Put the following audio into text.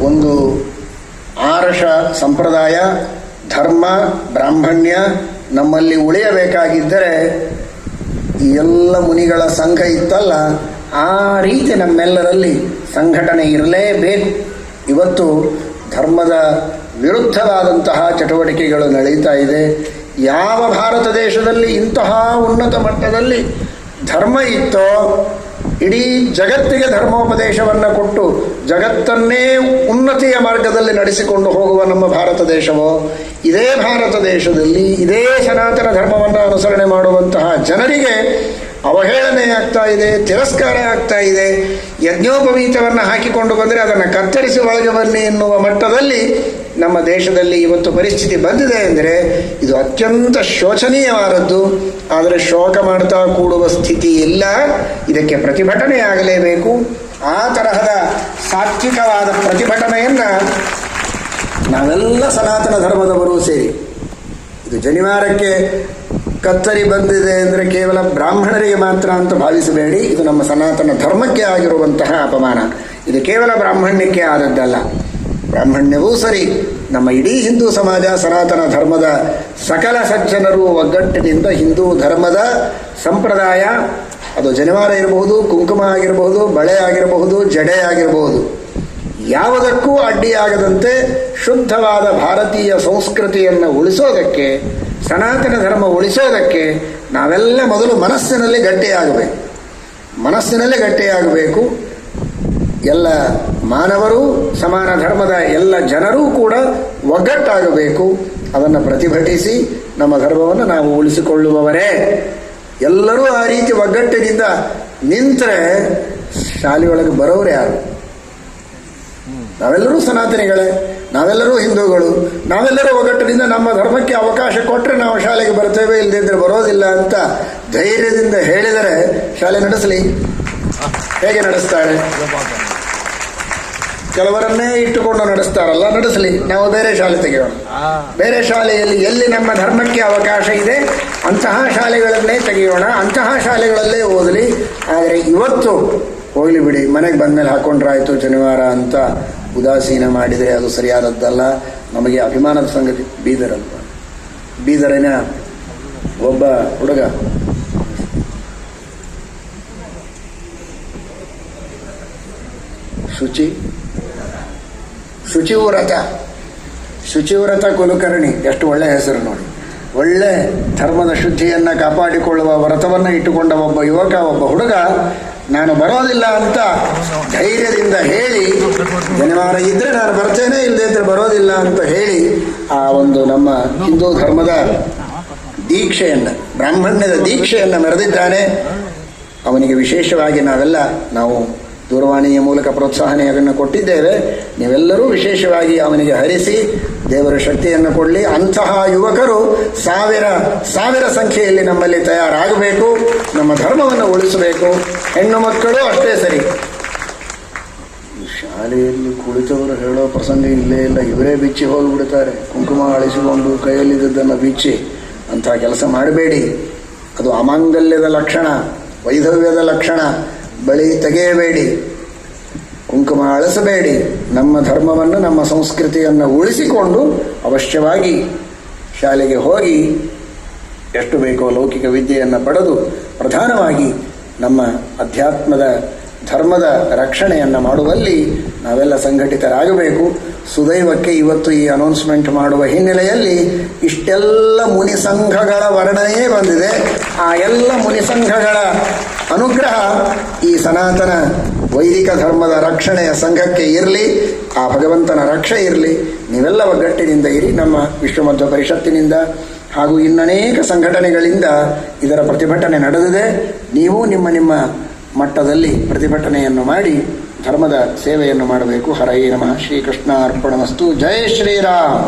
ಒಂದು ಆರ್ಷ ಸಂಪ್ರದಾಯ, ಧರ್ಮ, ಬ್ರಾಹ್ಮಣ್ಯ ನಮ್ಮಲ್ಲಿ ಉಳಿಯಬೇಕಾಗಿದ್ದರೆ ಈ ಎಲ್ಲ ಮುನಿಗಳ ಸಂಘ ಇತ್ತಲ್ಲ, ಆ ರೀತಿ ನಮ್ಮೆಲ್ಲರಲ್ಲಿ ಸಂಘಟನೆ ಇರಲೇಬೇಕು. ಇವತ್ತು ಧರ್ಮದ ವಿರುದ್ಧವಾದಂತಹ ಚಟುವಟಿಕೆಗಳು ನಡೀತಾ ಇದೆ. ಯಾವ ಭಾರತ ದೇಶದಲ್ಲಿ ಇಂತಹ ಉನ್ನತ ಮಟ್ಟದಲ್ಲಿ ಧರ್ಮ ಇತ್ತೋ, ಇಡೀ ಜಗತ್ತಿಗೆ ಧರ್ಮೋಪದೇಶವನ್ನು ಕೊಟ್ಟು ಜಗತ್ತನ್ನೇ ಉನ್ನತಿಯ ಮಾರ್ಗದಲ್ಲಿ ನಡೆಸಿಕೊಂಡು ಹೋಗುವ ನಮ್ಮ ಭಾರತ ದೇಶವೋ, ಇದೇ ಭಾರತ ದೇಶದಲ್ಲಿ ಇದೇ ಸನಾತನ ಧರ್ಮವನ್ನು ಅನುಸರಣೆ ಮಾಡುವಂತಹ ಜನರಿಗೆ ಅವಹೇಳನೆ ಆಗ್ತಾ ಇದೆ, ತಿರಸ್ಕಾರ ಆಗ್ತಾ ಇದೆ. ಯಜ್ಞೋಪವೀತವನ್ನು ಹಾಕಿಕೊಂಡು ಬಂದರೆ ಅದನ್ನು ಕತ್ತರಿಸಿ ಒಳಗೆ ಬನ್ನಿ ಎನ್ನುವ ಮಟ್ಟದಲ್ಲಿ ನಮ್ಮ ದೇಶದಲ್ಲಿ ಇವತ್ತು ಪರಿಸ್ಥಿತಿ ಬಂದಿದೆ ಅಂದರೆ ಇದು ಅತ್ಯಂತ ಶೋಚನೀಯವಾದದ್ದು. ಆದರೆ ಶೋಕ ಮಾಡ್ತಾ ಕೂಡುವ ಸ್ಥಿತಿ ಇಲ್ಲ. ಇದಕ್ಕೆ ಪ್ರತಿಭಟನೆ ಆಗಲೇಬೇಕು. ಆ ತರಹದ ಸಾತ್ವಿಕವಾದ ಪ್ರತಿಭಟನೆಯನ್ನು ನಾವೆಲ್ಲ ಸನಾತನ ಧರ್ಮದವರು ಸೇರಿ, ಇದು ಜನಿವಾರಕ್ಕೆ ಕತ್ತರಿ ಬಂದಿದೆ ಅಂದರೆ ಕೇವಲ ಬ್ರಾಹ್ಮಣರಿಗೆ ಮಾತ್ರ ಅಂತ ಭಾವಿಸಬೇಡಿ. ಇದು ನಮ್ಮ ಸನಾತನ ಧರ್ಮಕ್ಕೆ ಆಗಿರುವಂತಹ ಅಪಮಾನ. ಇದು ಕೇವಲ ಬ್ರಾಹ್ಮಣ್ಯಕ್ಕೆ ಆದದ್ದಲ್ಲ. ಬ್ರಾಹ್ಮಣ್ಯವೂ ಸರಿ, ನಮ್ಮ ಇಡೀ ಹಿಂದೂ ಸಮಾಜ, ಸನಾತನ ಧರ್ಮದ ಸಕಲ ಸಜ್ಜನರು ಒಗ್ಗಟ್ಟಿನಿಂದ ಹಿಂದೂ ಧರ್ಮದ ಸಂಪ್ರದಾಯ, ಅದು ಜನಿವಾರ ಇರಬಹುದು, ಕುಂಕುಮ ಆಗಿರಬಹುದು, ಬಳೆ ಆಗಿರಬಹುದು, ಜಡೆ ಆಗಿರಬಹುದು, ಯಾವುದಕ್ಕೂ ಅಡ್ಡಿಯಾಗದಂತೆ ಶುದ್ಧವಾದ ಭಾರತೀಯ ಸಂಸ್ಕೃತಿಯನ್ನು ಉಳಿಸೋದಕ್ಕೆ, ಸನಾತನ ಧರ್ಮ ಉಳಿಸೋದಕ್ಕೆ ನಾವೆಲ್ಲ ಮೊದಲು ಮನಸ್ಸಿನಲ್ಲಿ ಗಟ್ಟಿಯಾಗಬೇಕು. ಎಲ್ಲ ಮಾನವರು, ಸಮಾನ ಧರ್ಮದ ಎಲ್ಲ ಜನರೂ ಕೂಡ ಒಗ್ಗಟ್ಟಾಗಬೇಕು. ಅದನ್ನು ಪ್ರತಿಭಟಿಸಿ ನಮ್ಮ ಧರ್ಮವನ್ನು ನಾವು ಉಳಿಸಿಕೊಳ್ಳುವವರೇ. ಎಲ್ಲರೂ ಆ ರೀತಿ ಒಗ್ಗಟ್ಟಿನಿಂದ ನಿಂತರೆ ಶಾಲೆಯೊಳಗೆ ಬರೋರು ಯಾರು? ನಾವೆಲ್ಲರೂ ಸನಾತನಿಗಳೇ, ನಾವೆಲ್ಲರೂ ಹಿಂದೂಗಳು, ನಾವೆಲ್ಲರೂ ಒಗ್ಗಟ್ಟಿನಿಂದ ನಮ್ಮ ಧರ್ಮಕ್ಕೆ ಅವಕಾಶ ಕೊಟ್ಟರೆ ನಾವು ಶಾಲೆಗೆ ಬರ್ತೇವೆ, ಇಲ್ಲದಿದ್ದರೆ ಬರೋದಿಲ್ಲ ಅಂತ ಧೈರ್ಯದಿಂದ ಹೇಳಿದರೆ ಶಾಲೆ ನಡೆಸಲಿ. ಹೇಗೆ ನಡೆಸ್ತಾರೆ? ಕೆಲವರನ್ನೇ ಇಟ್ಟುಕೊಂಡು ನಡೆಸ್ತಾರಲ್ಲ, ನಡೆಸಲಿ. ನಾವು ಬೇರೆ ಶಾಲೆ ತೆಗೆಯೋಣ. ಬೇರೆ ಶಾಲೆಯಲ್ಲಿ ಎಲ್ಲಿ ನಮ್ಮ ಧರ್ಮಕ್ಕೆ ಅವಕಾಶ ಇದೆ ಅಂತಹ ಶಾಲೆಗಳನ್ನೇ ತೆಗೆಯೋಣ, ಅಂತಹ ಶಾಲೆಗಳಲ್ಲೇ ಓದಲಿ. ಆದರೆ ಇವತ್ತು ಹೋಗಲಿ ಬಿಡಿ, ಮನೆಗೆ ಬಂದಮೇಲೆ ಹಾಕೊಂಡ್ರಾಯ್ತು ಜನಿವಾರ ಅಂತ ಉದಾಸೀನ ಮಾಡಿದರೆ ಅದು ಸರಿಯಾದದ್ದಲ್ಲ. ನಮಗೆ ಅಭಿಮಾನದ ಸಂಗತಿ ಬೀದರಲ್ವ, ಬೀದರಿನ ಒಬ್ಬ ಹುಡುಗ ಶುಚಿವ್ರತ ಕುಲಕರ್ಣಿ, ಎಷ್ಟು ಒಳ್ಳೆ ಹೆಸರು ನೋಡಿ. ಒಳ್ಳೆ ಧರ್ಮದ ಶುದ್ಧಿಯನ್ನು ಕಾಪಾಡಿಕೊಳ್ಳುವ ವ್ರತವನ್ನು ಇಟ್ಟುಕೊಂಡ ಒಬ್ಬ ಯುವಕ, ಒಬ್ಬ ಹುಡುಗ, ನಾನು ಬರೋದಿಲ್ಲ ಅಂತ ಧೈರ್ಯದಿಂದ ಹೇಳಿ, ಜನಿವಾರ ಇದ್ದರೆ ನಾನು ಬರ್ತೇನೆ, ಇಲ್ಲದೇ ಇದ್ರೆ ಬರೋದಿಲ್ಲ ಅಂತ ಹೇಳಿ ಆ ಒಂದು ನಮ್ಮ ಹಿಂದೂ ಧರ್ಮದ ದೀಕ್ಷೆಯನ್ನು, ಬ್ರಾಹ್ಮಣ್ಯದ ದೀಕ್ಷೆಯನ್ನು ಮೆರೆದಿದ್ದಾನೆ. ಅವನಿಗೆ ವಿಶೇಷವಾಗಿ ನಾವು ದೂರವಾಣಿಯ ಮೂಲಕ ಪ್ರೋತ್ಸಾಹನೆಯನ್ನು ಕೊಟ್ಟಿದ್ದೇವೆ. ನೀವೆಲ್ಲರೂ ವಿಶೇಷವಾಗಿ ಅವನಿಗೆ ಹರಿಸಿ ದೇವರ ಶಕ್ತಿಯನ್ನು ಕೊಡಲಿ. ಅಂತಹ ಯುವಕರು ಸಾವಿರ ಸಂಖ್ಯೆಯಲ್ಲಿ ನಮ್ಮಲ್ಲಿ ತಯಾರಾಗಬೇಕು. ನಮ್ಮ ಧರ್ಮವನ್ನು ಉಳಿಸಬೇಕು. ಹೆಣ್ಣು ಮಕ್ಕಳು ಅಷ್ಟೇ ಸರಿ. ಶಾಲೆಯಲ್ಲಿ ಕುಳಿತವರು ಹೇಳೋ ಪ್ರಸಂಗ ಇಲ್ಲೇ ಇಲ್ಲ. ಇವರೇ ಬಿಚ್ಚಿ ಹೋಗಿಬಿಡ್ತಾರೆ. ಕುಂಕುಮ ಅಳಿಸಿಕೊಂಡು ಕೈಯಲ್ಲಿದ್ದದ್ದನ್ನು ಬಿಚ್ಚಿ ಅಂಥ ಕೆಲಸ ಮಾಡಬೇಡಿ. ಅದು ಅಮಾಂಗಲ್ಯದ ಲಕ್ಷಣ, ವೈಧವ್ಯದ ಲಕ್ಷಣ. ಬಳಿ ತೆಗೆಯಬೇಡಿ, ಕುಂಕುಮ ಅಳಿಸಬೇಡಿ. ನಮ್ಮ ಧರ್ಮವನ್ನು, ನಮ್ಮ ಸಂಸ್ಕೃತಿಯನ್ನು ಉಳಿಸಿಕೊಂಡು ಅವಶ್ಯವಾಗಿ ಶಾಲೆಗೆ ಹೋಗಿ ಎಷ್ಟು ಬೇಕೋ ಲೌಕಿಕ ವಿದ್ಯೆಯನ್ನು ಪಡೆದು ಪ್ರಧಾನವಾಗಿ ನಮ್ಮ ಅಧ್ಯಾತ್ಮದ ಧರ್ಮದ ರಕ್ಷಣೆಯನ್ನು ಮಾಡುವಲ್ಲಿ ನಾವೆಲ್ಲ ಸಂಘಟಿತರಾಗಬೇಕು. ಸುದೈವಕ್ಕೆ ಇವತ್ತು ಈ ಅನೌನ್ಸ್ಮೆಂಟ್ ಮಾಡುವ ಹಿನ್ನೆಲೆಯಲ್ಲಿ ಇಷ್ಟೆಲ್ಲ ಮುನಿಸಂಘಗಳ ವರ್ಣನೆಯೇ ಬಂದಿದೆ. ಆ ಎಲ್ಲ ಮುನಿಸಂಘಗಳ ಅನುಗ್ರಹ ಈ ಸನಾತನ ವೈದಿಕ ಧರ್ಮದ ರಕ್ಷಣೆಯ ಸಂಘಕ್ಕೆ ಇರಲಿ. ಆ ಭಗವಂತನ ರಕ್ಷೆ ಇರಲಿ. ನೀವೆಲ್ಲ ಒಗ್ಗಟ್ಟಿನಿಂದ ಇರಿ. ನಮ್ಮ ವಿಶ್ವಮಧ್ವ ಪರಿಷತ್ತಿನಿಂದ ಹಾಗೂ ಇನ್ನನೇಕ ಸಂಘಟನೆಗಳಿಂದ ಇದರ ಪ್ರತಿಭಟನೆ ನಡೆದಿದೆ. ನೀವು ನಿಮ್ಮ ಮಟ್ಟದಲ್ಲಿ ಪ್ರತಿಭಟನೆಯನ್ನು ಮಾಡಿ ಧರ್ಮದ ಸೇವೆಯನ್ನು ಮಾಡಬೇಕು. ಹರಯೇ ನಮಃ. ಶ್ರೀಕೃಷ್ಣ ಅರ್ಪಣಮಸ್ತು. ಜೈ ಶ್ರೀರಾಮ್.